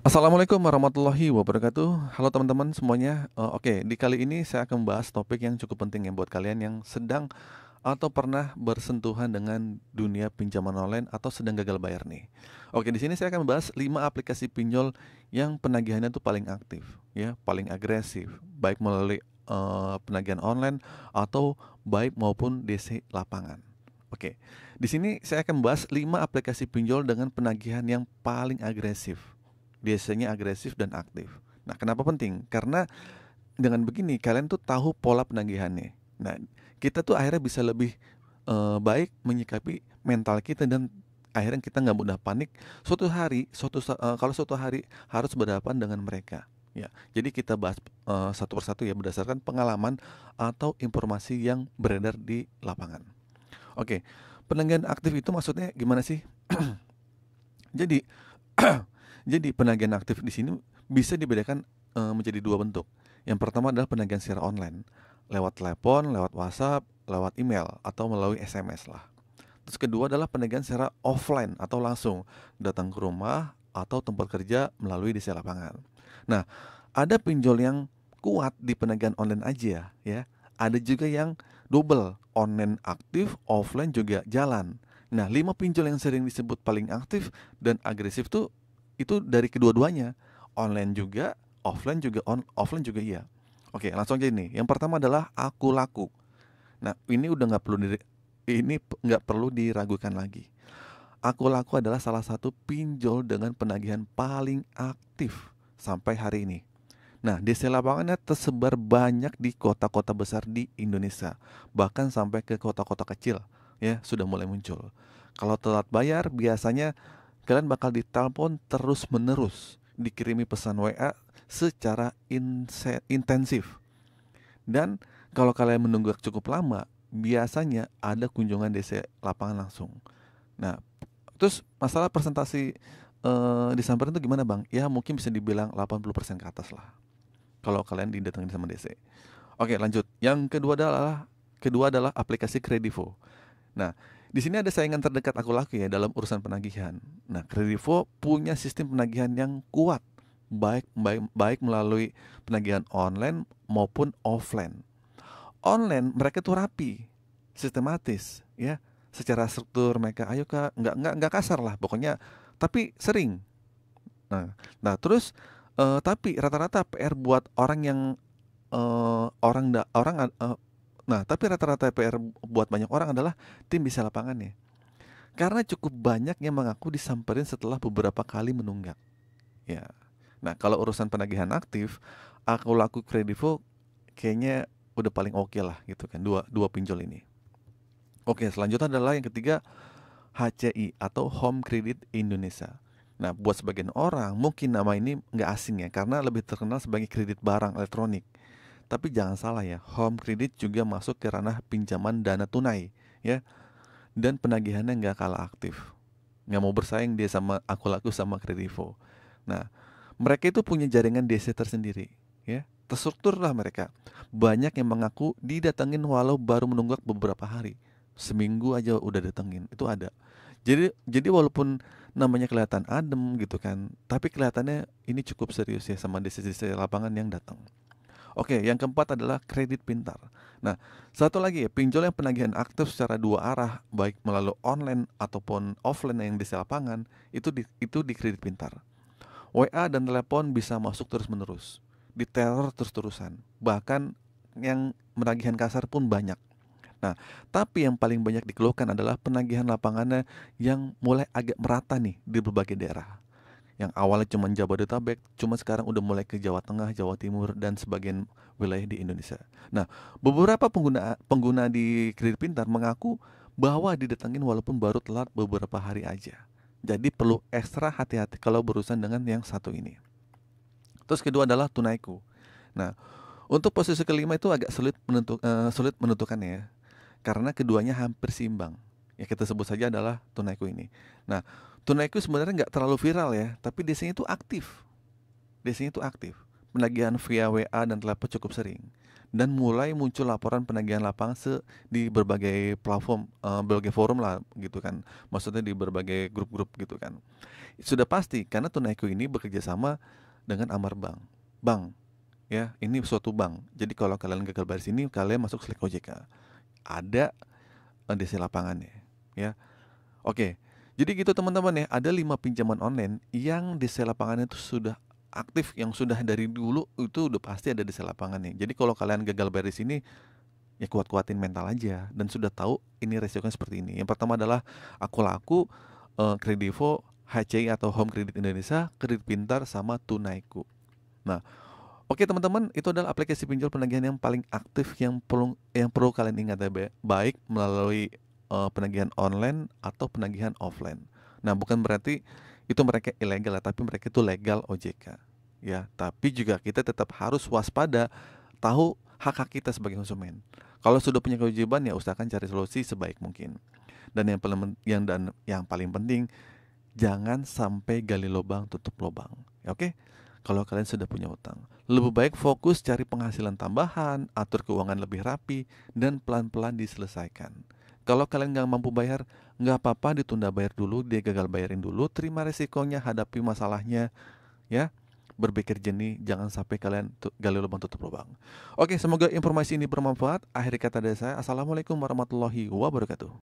Assalamualaikum warahmatullahi wabarakatuh. Halo teman-teman semuanya. Oke, di kali ini saya akan membahas topik yang cukup penting ya buat kalian yang sedang atau pernah bersentuhan dengan dunia pinjaman online atau sedang gagal bayar nih. Oke, di sini saya akan membahas 5 aplikasi pinjol yang penagihannya tuh paling aktif, ya, paling agresif, baik melalui penagihan online atau baik maupun DC lapangan. Oke, di sini saya akan membahas 5 aplikasi pinjol dengan penagihan yang paling agresif, biasanya agresif dan aktif. Nah, kenapa penting? Karena dengan begini kalian tuh tahu pola penagihannya. Nah, kita tuh akhirnya bisa lebih baik menyikapi mental kita dan akhirnya kita nggak mudah panik kalau suatu hari harus berhadapan dengan mereka. Ya, jadi kita bahas satu persatu ya berdasarkan pengalaman atau informasi yang beredar di lapangan. Oke, penagihan aktif itu maksudnya gimana sih? Jadi Jadi penagihan aktif di sini bisa dibedakan menjadi dua bentuk. Yang pertama adalah penagihan secara online, lewat telepon, lewat WhatsApp, lewat email atau melalui SMS lah. Terus kedua adalah penagihan secara offline atau langsung datang ke rumah atau tempat kerja melalui DC lapangan. Nah, ada pinjol yang kuat di penagihan online aja ya. Ada juga yang double, online aktif, offline juga jalan. Nah, 5 pinjol yang sering disebut paling aktif dan agresif tuh itu dari kedua-duanya, online juga, offline juga iya. Oke, langsung aja nih. Yang pertama adalah Aku Laku. Nah, ini nggak perlu diragukan lagi. Aku Laku adalah salah satu pinjol dengan penagihan paling aktif sampai hari ini. Nah, DC lapangannya tersebar banyak di kota-kota besar di Indonesia, bahkan sampai ke kota-kota kecil, ya sudah mulai muncul. Kalau telat bayar, biasanya kalian bakal ditelepon terus-menerus, dikirimi pesan WA secara intensif. Dan kalau kalian menunggu cukup lama, biasanya ada kunjungan DC lapangan langsung. Nah, terus masalah presentasi disamperin itu gimana bang? Ya mungkin bisa dibilang 80% ke atas lah kalau kalian didatengin sama DC. Oke, lanjut. Yang kedua adalah aplikasi Kredivo. Nah, di sini ada saingan terdekat Aku Laku ya dalam urusan penagihan. Nah, Kredivo punya sistem penagihan yang kuat, baik melalui penagihan online maupun offline. Online mereka tuh rapi, sistematis, ya. Secara struktur mereka, ayo kak, nggak kasar lah, pokoknya, tapi sering. Nah, terus tapi rata-rata PR buat orang yang eh, orang da, orang eh, nah tapi rata-rata PR buat banyak orang adalah tim bisa lapangannya. Karena cukup banyak yang mengaku disamperin setelah beberapa kali menunggak. Ya. Nah, kalau urusan penagihan aktif, Aku Laku Kredivo kayaknya udah paling oke lah gitu kan. Dua dua pinjol ini. Oke, selanjutnya adalah yang ketiga HCI atau Home Credit Indonesia. Nah, buat sebagian orang mungkin nama ini nggak asing ya karena lebih terkenal sebagai kredit barang elektronik. Tapi jangan salah ya, home credit juga masuk ke ranah pinjaman dana tunai ya, dan penagihannya nggak kalah aktif. Nggak mau bersaing dia sama Aku Laku sama Kredivo. Nah, mereka itu punya jaringan DC tersendiri ya. Terstruktur lah mereka. Banyak yang mengaku didatengin walau baru menunggak beberapa hari. Seminggu aja udah datengin, itu ada. Jadi walaupun namanya kelihatan adem gitu kan, tapi kelihatannya ini cukup serius ya sama DC-DC lapangan yang datang. Oke, yang keempat adalah kredit pintar. Nah, satu lagi ya, pinjol yang penagihan aktif secara dua arah, baik melalui online ataupun offline yang di lapangan, itu di kredit pintar. WA dan telepon bisa masuk terus-menerus, diteror terus-terusan. Bahkan yang menagihan kasar pun banyak. Nah, tapi yang paling banyak dikeluhkan adalah penagihan lapangannya yang mulai agak merata nih di berbagai daerah. Yang awalnya cuma Jabodetabek, cuma sekarang udah mulai ke Jawa Tengah, Jawa Timur, dan sebagian wilayah di Indonesia. Nah, beberapa pengguna pengguna di Kredit Pintar mengaku bahwa didatengin walaupun baru telat beberapa hari aja. Jadi perlu ekstra hati-hati kalau berurusan dengan yang satu ini. Terus kedua adalah Tunaiku. Nah, untuk posisi kelima itu agak sulit menentukannya ya, karena keduanya hampir seimbang. Ya kita sebut saja adalah Tunaiku ini. Nah, Tunaiku sebenarnya nggak terlalu viral ya, tapi DC-nya itu aktif. DC-nya itu aktif. Penagihan via WA dan telepon cukup sering. dan mulai muncul laporan penagihan lapangan di berbagai platform, berbagai forum lah gitu kan. Maksudnya di berbagai grup-grup gitu kan. Sudah pasti karena Tunaiku ini bekerja sama dengan Amar Bank. Bank, ya, ini suatu bank. Jadi kalau kalian gagal bayar sini, kalian masuk Slack OJK. Ada DC lapangannya, ya. Oke. Jadi gitu teman-teman ya, ada 5 pinjaman online yang DC lapangannya itu sudah aktif, yang sudah dari dulu itu udah pasti ada DC lapangannya. Jadi kalau kalian gagal bayar di sini, ya kuat-kuatin mental aja dan sudah tahu ini resikonya seperti ini. Yang pertama adalah Aku Laku, Kredivo, HCI atau Home Credit Indonesia, Kredit Pintar sama Tunaiku. Nah, oke teman-teman, itu adalah aplikasi pinjol penagihan yang paling aktif yang perlu kalian ingat ya, baik melalui penagihan online atau penagihan offline. Nah, bukan berarti itu mereka ilegal ya, tapi mereka itu legal OJK. Ya, tapi juga kita tetap harus waspada, tahu hak-hak kita sebagai konsumen. Kalau sudah punya kewajiban ya usahakan cari solusi sebaik mungkin. Dan yang paling penting, jangan sampai gali lubang tutup lubang. Ya, oke? Kalau kalian sudah punya utang, lebih baik fokus cari penghasilan tambahan, atur keuangan lebih rapi, dan pelan-pelan diselesaikan. Kalau kalian nggak mampu bayar, nggak apa-apa, ditunda bayar dulu, dia gagal bayarin dulu, terima resikonya, hadapi masalahnya, ya. Berpikir jernih, jangan sampai kalian gali lubang tutup lubang. Oke, semoga informasi ini bermanfaat. Akhir kata dari saya, Assalamualaikum warahmatullahi wabarakatuh.